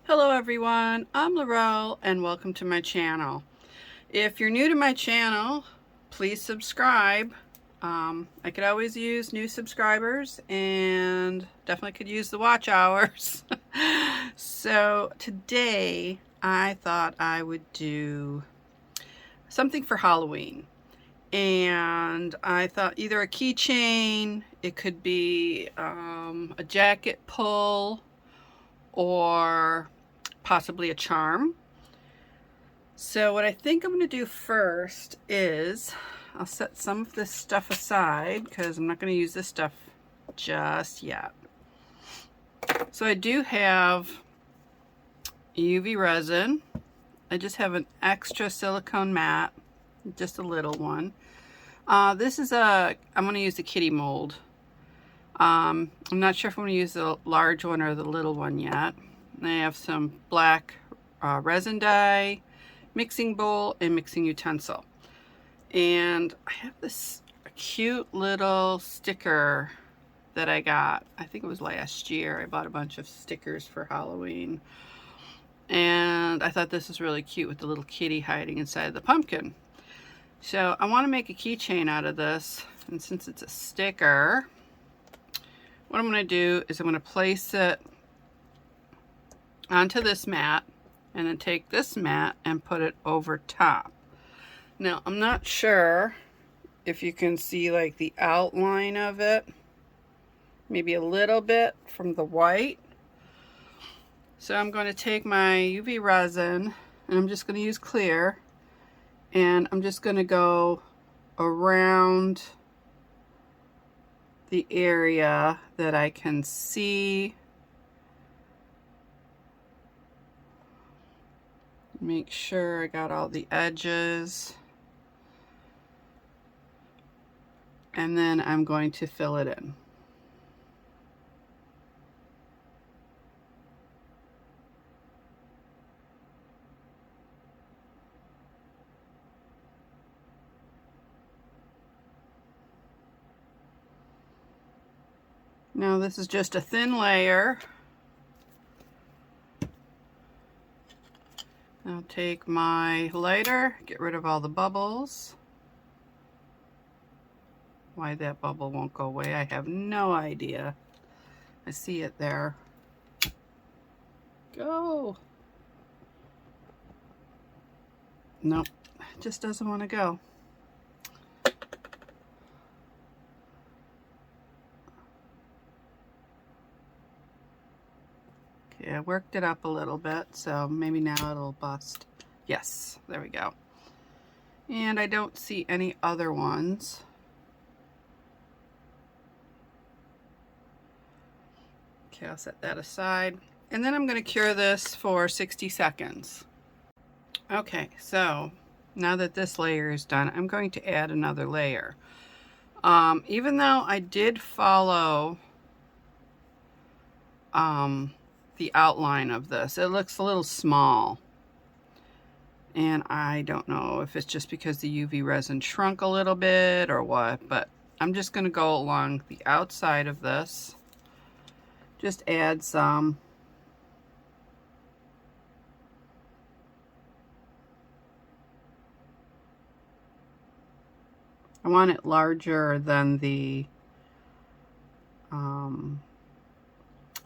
Hello everyone, I'm Laurel and welcome to my channel. If you're new to my channel, please subscribe. I could always use new subscribers and definitely could use the watch hours. So today I thought I would do something for Halloween. And I thought either a keychain, it could be a jacket pull, or possibly a charm. So what I think I'm going to do first is I'll set some of this stuff aside because I'm not going to use this stuff just yet. So I do have UV resin. I just have an extra silicone mat, just a little one. I'm going to use the kitty mold. I'm not sure if I'm going to use the large one or the little one yet. I have some black resin dye, mixing bowl, and mixing utensil. And I have this cute little sticker that I got. I think it was last year. I bought a bunch of stickers for Halloween. And I thought this was really cute with the little kitty hiding inside the pumpkin. So I want to make a keychain out of this. And since it's a sticker, what I'm going to do is I'm going to place it onto this mat and then take this mat and put it over top. Now I'm not sure if you can see like the outline of it, maybe a little bit from the white. So I'm going to take my UV resin and I'm just going to use clear, and I'm just going to go around the area that I can see. Make sure I got all the edges. And then I'm going to fill it in. Now this is just a thin layer. I'll take my lighter, get rid of all the bubbles. Why that bubble won't go away, I have no idea. I see it there. Go! Nope, it just doesn't want to go. Okay, I worked it up a little bit, so maybe now it'll bust. Yes, there we go. And I don't see any other ones. Okay, I'll set that aside. And then I'm going to cure this for 60 seconds. Okay, so now that this layer is done, I'm going to add another layer. Even though I did follow the outline of this, it looks a little small. And I don't know if it's just because the UV resin shrunk a little bit or what, but I'm just going to go along the outside of this. Just add some. I want it larger than the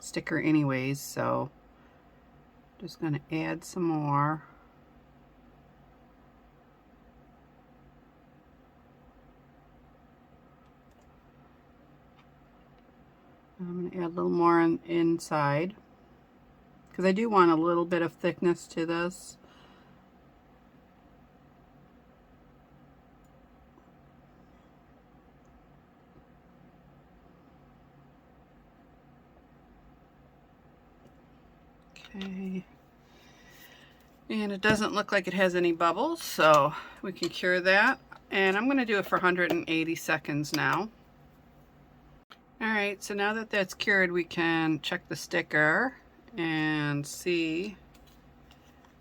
sticker anyways, so just going to add some more. I'm going to add a little more on inside because I do want a little bit of thickness to this. Okay. And it doesn't look like it has any bubbles, so we can cure that. And I'm going to do it for 180 seconds now. Alright, so now that that's cured, we can check the sticker and see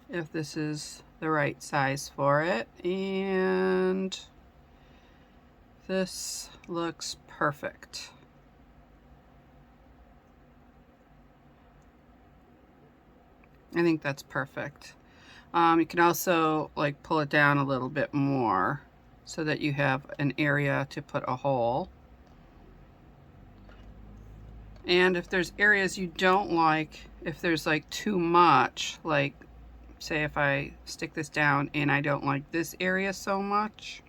if this is the right size for it. And this looks perfect. I think that's perfect. You can also like pull it down a little bit more so that you have an area to put a hole. And if there's areas you don't like, if there's like too much, like say if I stick this down and I don't like this area so much,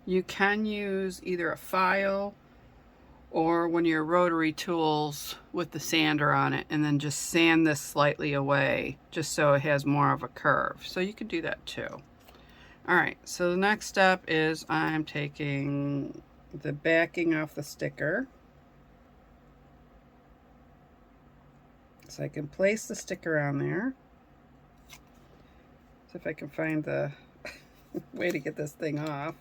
you can use either a file or one of your rotary tools with the sander on it, and then just sand this slightly away just so it has more of a curve. So you can do that too. All right, so the next step is I'm taking the backing off the sticker. So I can place the sticker on there. So if I can find the way to get this thing off.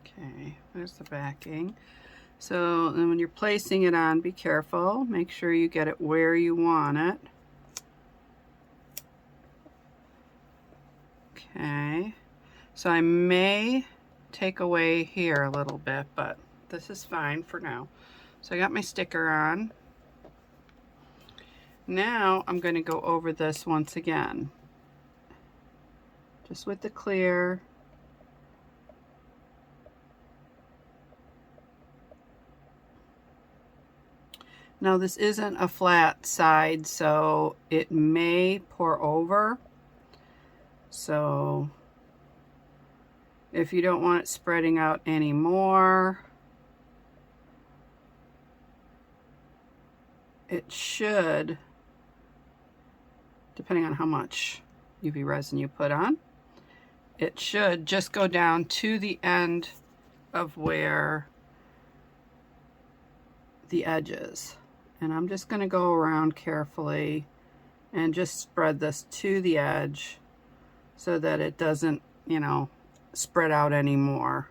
Okay, there's the backing. So then when you're placing it on, be careful. Make sure you get it where you want it. Okay, so I may take away here a little bit, but this is fine for now. So I got my sticker on. Now I'm going to go over this once again, just with the clear. Now this isn't a flat side, so it may pour over. So if you don't want it spreading out anymore, it should, depending on how much UV resin you put on, it should just go down to the end of where the edge is. And I'm just going to go around carefully and just spread this to the edge so that it doesn't, you know, spread out anymore.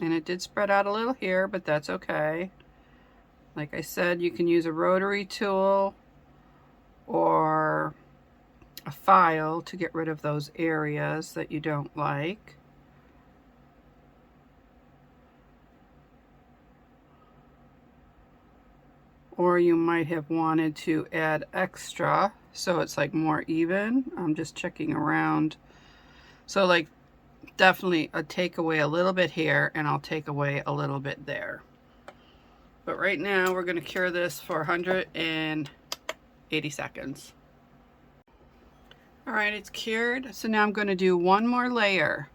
And it did spread out a little here, but that's okay. Like I said, you can use a rotary tool or a file to get rid of those areas that you don't like. Or you might have wanted to add extra so it's like more even. I'm just checking around. So like definitely I'll take away a little bit here and I'll take away a little bit there. But right now we're going to cure this for 180 seconds. All right, it's cured. So now I'm going to do one more layer.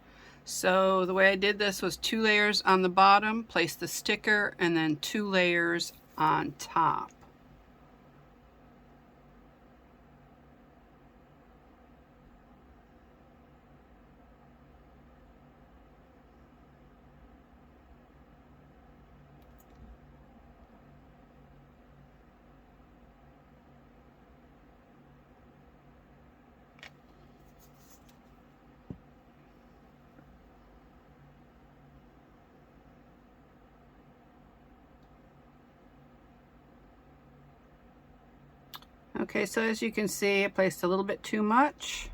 So the way I did this was 2 layers on the bottom, place the sticker, and then 2 layers on top. Okay, so as you can see, I placed a little bit too much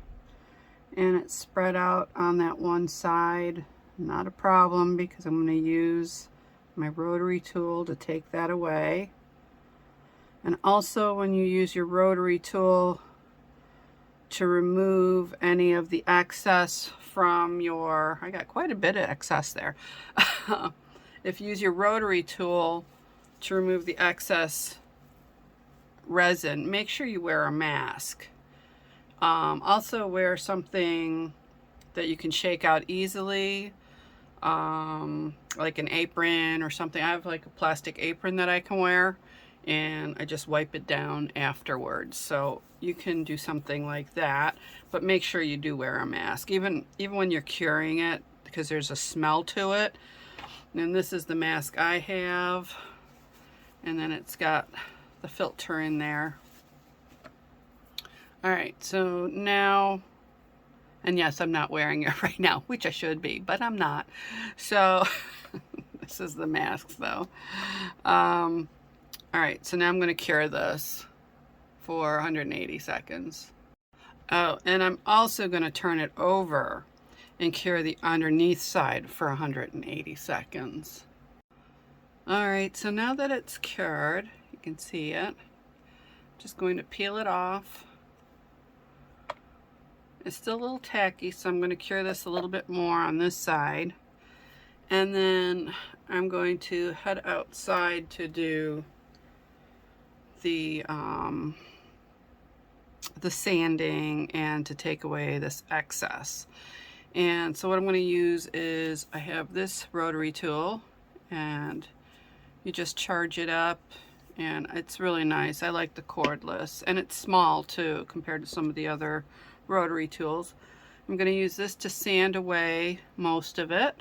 and it spread out on that one side. Not a problem because I'm going to use my rotary tool to take that away. And also when you use your rotary tool to remove any of the excess from your, I got quite a bit of excess there. If you use your rotary tool to remove the excess resin, make sure you wear a mask. Also wear something that you can shake out easily, like an apron or something. I have like a plastic apron that I can wear and I just wipe it down afterwards. So you can do something like that, but make sure you do wear a mask, even when you're curing it, because there's a smell to it. And this is the mask I have, and then it's got the filter in there. All right, so now, and yes, I'm not wearing it right now, which I should be, but I'm not. So This is the masks though. All right, so now I'm going to cure this for 180 seconds. Oh, and I'm also going to turn it over and cure the underneath side for 180 seconds. All right, so now that it's cured, you can see it. Just going to peel it off. It's still a little tacky, so I'm going to cure this a little bit more on this side. And then I'm going to head outside to do the sanding and to take away this excess. And so what I'm going to use is, I have this rotary tool, and you just charge it up, and it's really nice. I like the cordless, and it's small too compared to some of the other rotary tools. I'm going to use this to sand away most of it.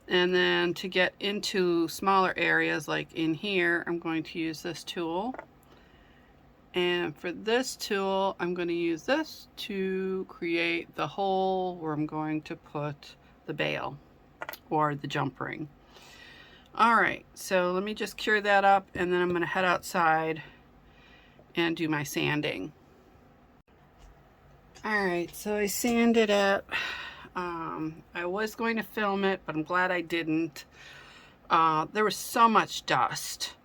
And then to get into smaller areas like in here, I'm going to use this tool. And for this tool, I'm going to use this to create the hole where I'm going to put the bail or the jump ring. All right, so let me just cure that up, and then I'm going to head outside and do my sanding. All right, so I sanded it. I was going to film it, but I'm glad I didn't. There was so much dust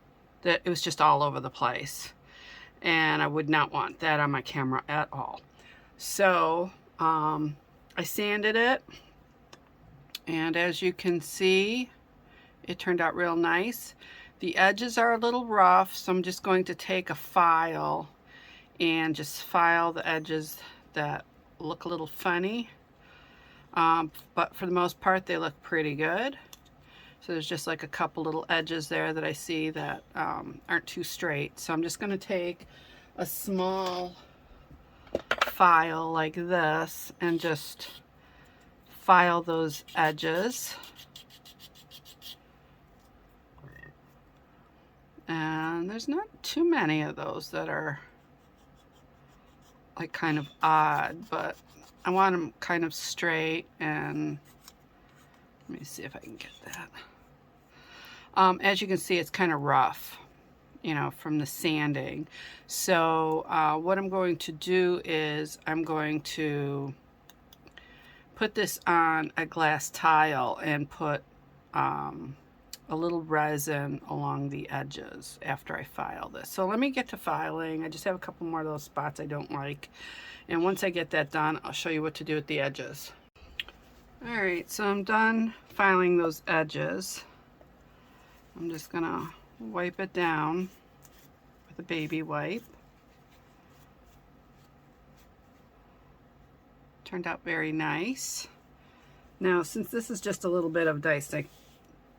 that it was just all over the place, and I would not want that on my camera at all. So I sanded it, and as you can see, it turned out real nice. The edges are a little rough, so I'm just going to take a file and just file the edges that look a little funny. But for the most part, they look pretty good. So there's just like a couple little edges there that I see that aren't too straight. So I'm just going to take a small file like this and just file those edges. And there's not too many of those that are like kind of odd, but I want them kind of straight. And let me see if I can get that. As you can see, it's kind of rough, you know, from the sanding. So what I'm going to do is I'm going to put this on a glass tile and put a little resin along the edges after I file this. So let me get to filing. I just have a couple more of those spots I don't like. And once I get that done, I'll show you what to do with the edges. All right, so I'm done filing those edges. I'm just gonna wipe it down with a baby wipe. Turned out very nice. Now, since this is just a little bit of dust,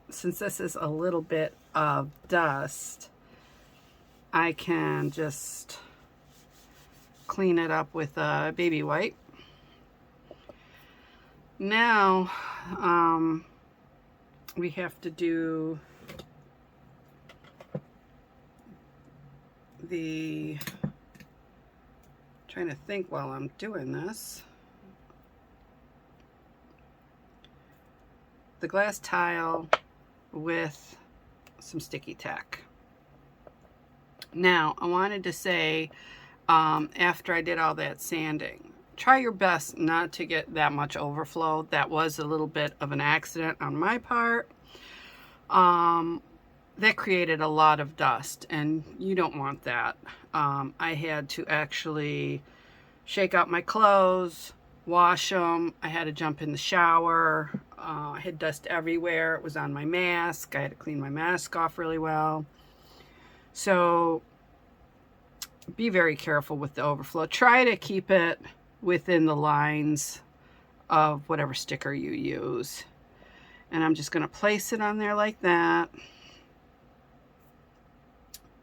since this is a little bit of dust, I can just clean it up with a baby wipe. Now, we have to do trying to think while I'm doing this. The glass tile with some sticky tack. Now, I wanted to say, after I did all that sanding, try your best not to get that much overflow. That was a little bit of an accident on my part. That created a lot of dust, and you don't want that. I had to actually shake out my clothes, wash them. I had to jump in the shower. I had dust everywhere. It was on my mask. I had to clean my mask off really well. So be very careful with the overflow. Try to keep it within the lines of whatever sticker you use. And I'm just going to place it on there like that.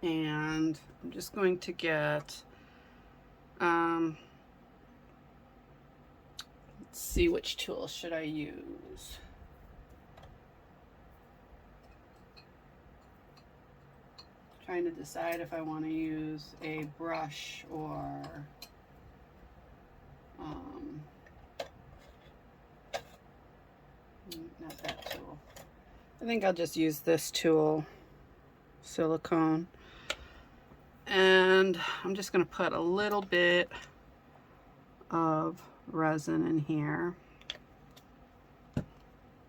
And I'm just going to get, let's see, which tool should I use? Trying to decide if I want to use a brush or not that tool. I think I'll just use this tool, silicone, and I'm just going to put a little bit of resin in here,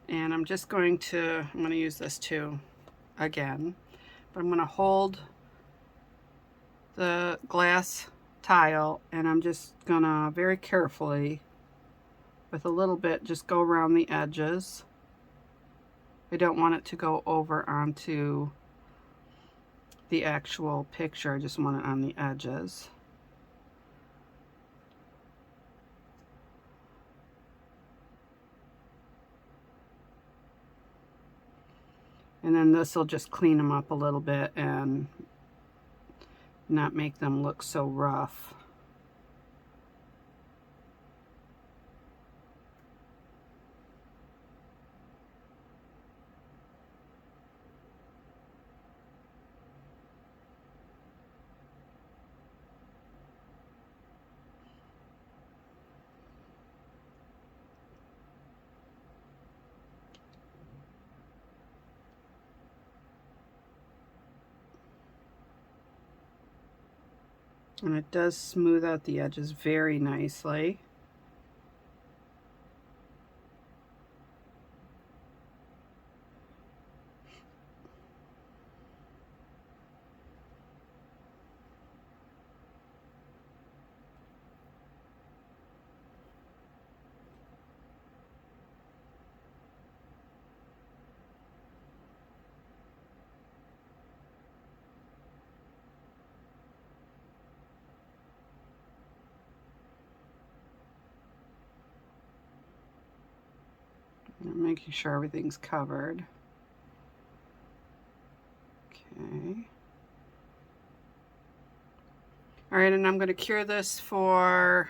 and I'm going to use this too again, but I'm going to hold the glass tile, and I'm just going to very carefully with a little bit just go around the edges. I don't want it to go over onto the actual picture, I just want it on the edges. And then this will just clean them up a little bit and not make them look so rough. And it does smooth out the edges very nicely. Making sure everything's covered. Okay. All right, and I'm going to cure this for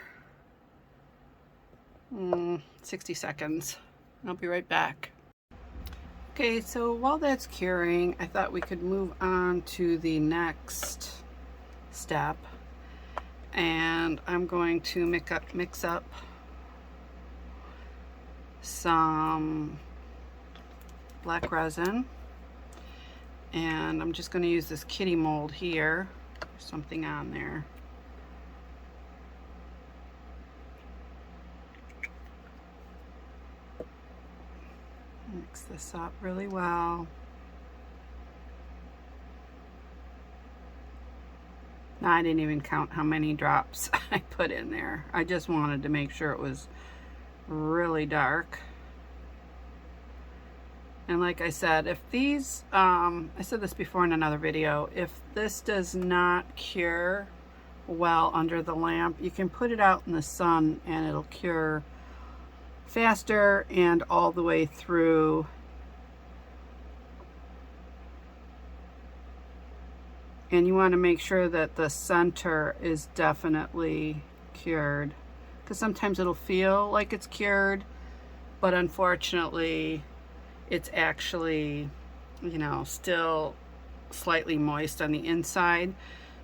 60 seconds. I'll be right back. Okay, so while that's curing, I thought we could move on to the next step. And I'm going to mix up some black resin, and I'm just going to use this kitty mold here. There's something on there. Mix this up really well. Now, I didn't even count how many drops I put in there. I just wanted to make sure it was really dark. And like I said, if these, I said this before in another video, if this does not cure well under the lamp, you can put it out in the sun and it'll cure faster and all the way through. And you want to make sure that the center is definitely cured, because sometimes it'll feel like it's cured, but unfortunately it's actually, you know, still slightly moist on the inside.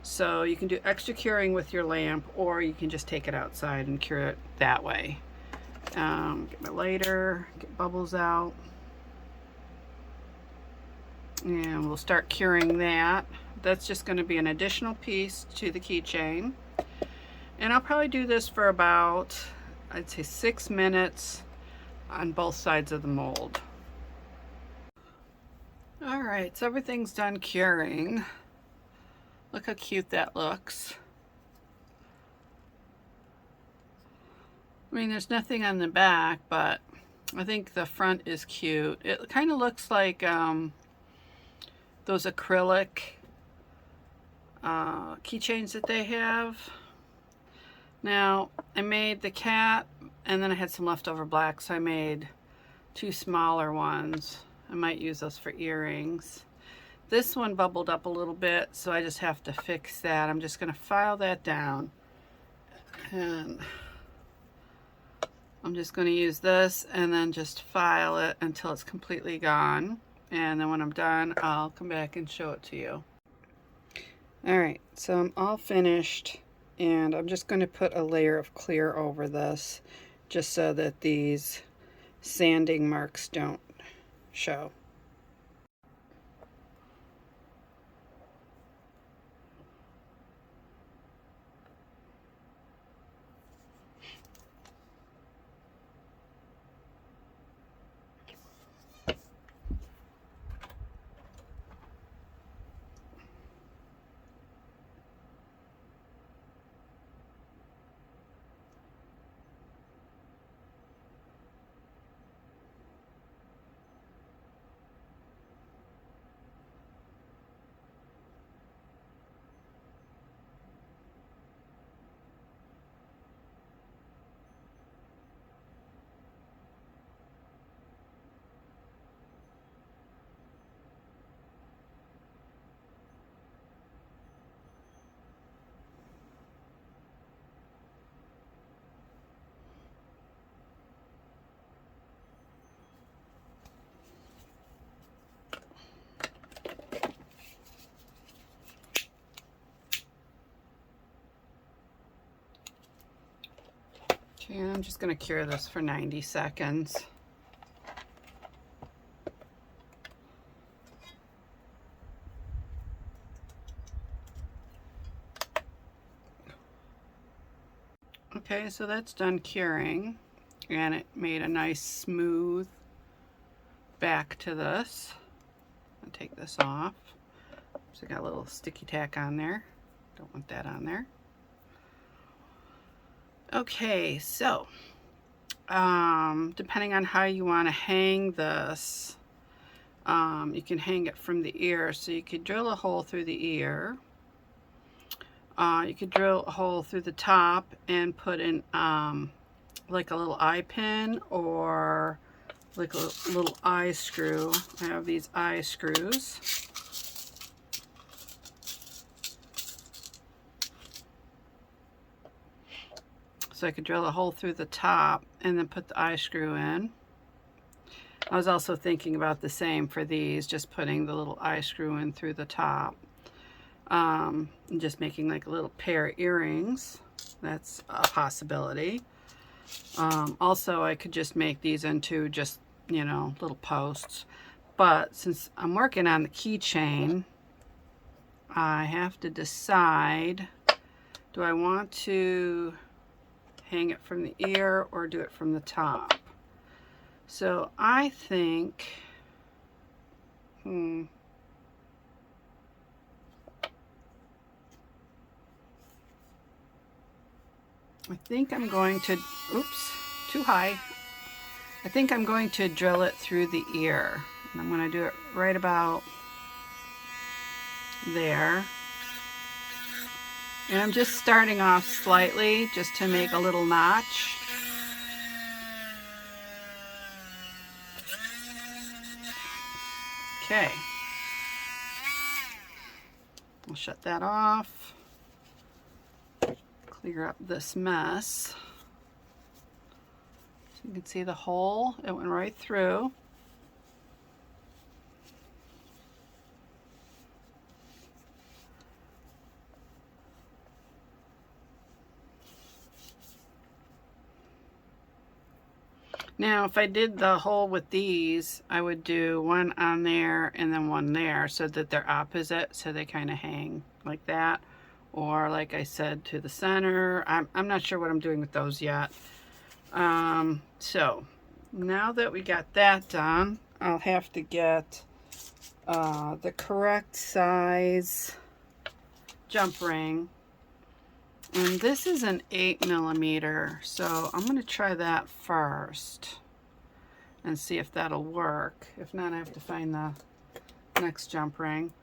So you can do extra curing with your lamp, or you can just take it outside and cure it that way. Get my lighter, get bubbles out, and we'll start curing that. That's just going to be an additional piece to the keychain. And I'll probably do this for about, I'd say 6 minutes on both sides of the mold. All right, so everything's done curing. Look how cute that looks. I mean, there's nothing on the back, but I think the front is cute. It kind of looks like those acrylic keychains that they have. Now, I made the cat, and then I had some leftover black, so I made 2 smaller ones. I might use those for earrings. This one bubbled up a little bit, so I just have to fix that. I'm just going to file that down, and I'm just going to use this and then just file it until it's completely gone. And then when I'm done, I'll come back and show it to you. All right, so I'm all finished, and I'm just going to put a layer of clear over this just so that these sanding marks don't show. Okay, I'm just going to cure this for 90 seconds. Okay, so that's done curing, and it made a nice smooth back to this. I'll take this off. So I got a little sticky tack on there. Don't want that on there. Okay, so depending on how you want to hang this, you can hang it from the ear. So you could drill a hole through the ear. You could drill a hole through the top and put in like a little eye pin or like a little eye screw. I have these eye screws. So I could drill a hole through the top and then put the eye screw in. I was also thinking about the same for these, just putting the little eye screw in through the top. And just making like a little pair of earrings. That's a possibility. Also, I could just make these into just, you know, little posts. But since I'm working on the keychain, I have to decide, do I want to hang it from the ear or do it from the top? So I think, I think I'm going to, oops, too high. I think I'm going to drill it through the ear. And I'm going to do it right about there. And I'm just starting off slightly just to make a little notch. Okay. I'll shut that off. Clear up this mess. So you can see the hole, it went right through. Now if I did the hole with these, I would do one on there and then one there so that they're opposite, so they kind of hang like that. Or like I said, to the center. I'm not sure what I'm doing with those yet. So now that we got that done, I'll have to get the correct size jump ring. And this is an 8mm, so I'm going to try that first and see if that'll work. If not, I have to find the next jump ring.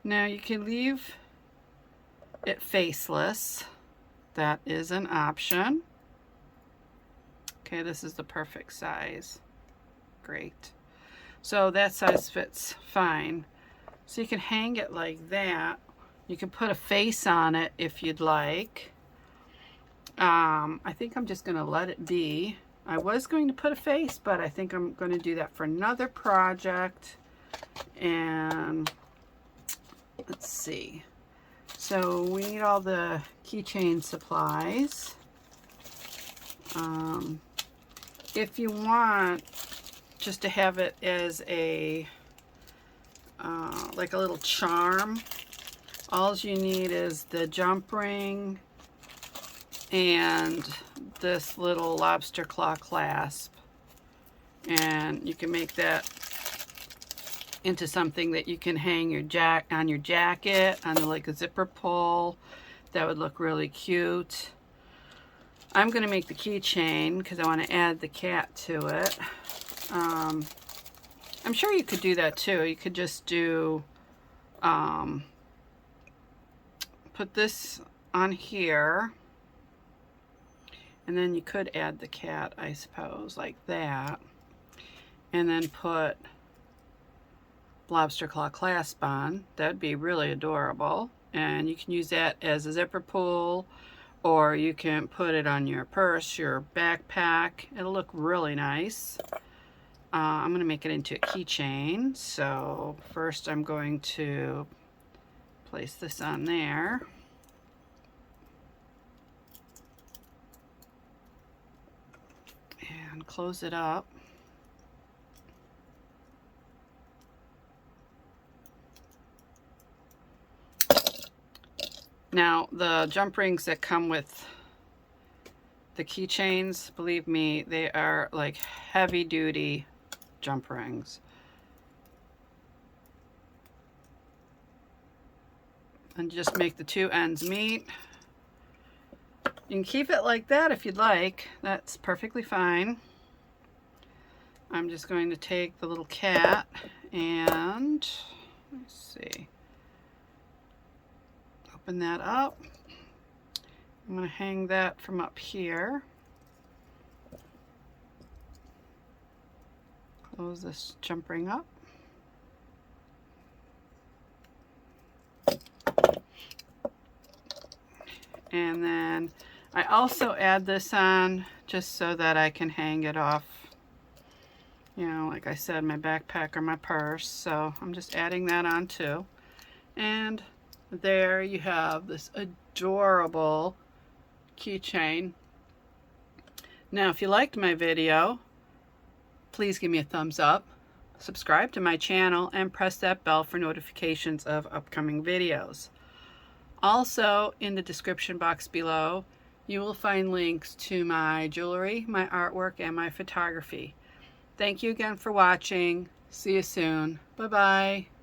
Now you can leave it faceless. That is an option. Okay, this is the perfect size. Great. So that size fits fine. So you can hang it like that. You can put a face on it if you'd like. I think I'm just going to let it be. I was going to put a face, but I think I'm going to do that for another project. And let's see. So we need all the keychain supplies. If you want just to have it as a like a little charm, all you need is the jump ring and this little lobster claw clasp, and you can make that into something that you can hang on your jacket, on like a zipper pull. That would look really cute. I'm going to make the keychain because I want to add the cat to it. I'm sure you could do that too. You could just do put this on here, and then you could add the cat, I suppose, like that, and then put lobster claw clasp on. That'd be really adorable, and you can use that as a zipper pull, or you can put it on your purse, your backpack. It'll look really nice. I'm going to make it into a keychain. So first I'm going to place this on there. and close it up. Now, the jump rings that come with the keychains, believe me, they are like heavy duty jump rings. And just make the two ends meet. You can keep it like that if you'd like. That's perfectly fine. I'm just going to take the little cat and, let's see, open that up. I'm going to hang that from up here. Close this jump ring up. And then I also add this on just so that I can hang it off, you know, like I said, my backpack or my purse. So I'm just adding that on too. And there you have this adorable keychain. Now, if you liked my video, please give me a thumbs up, subscribe to my channel, and press that bell for notifications of upcoming videos. Also, in the description box below, you will find links to my jewelry, my artwork, and my photography. Thank you again for watching. See you soon. Bye-bye.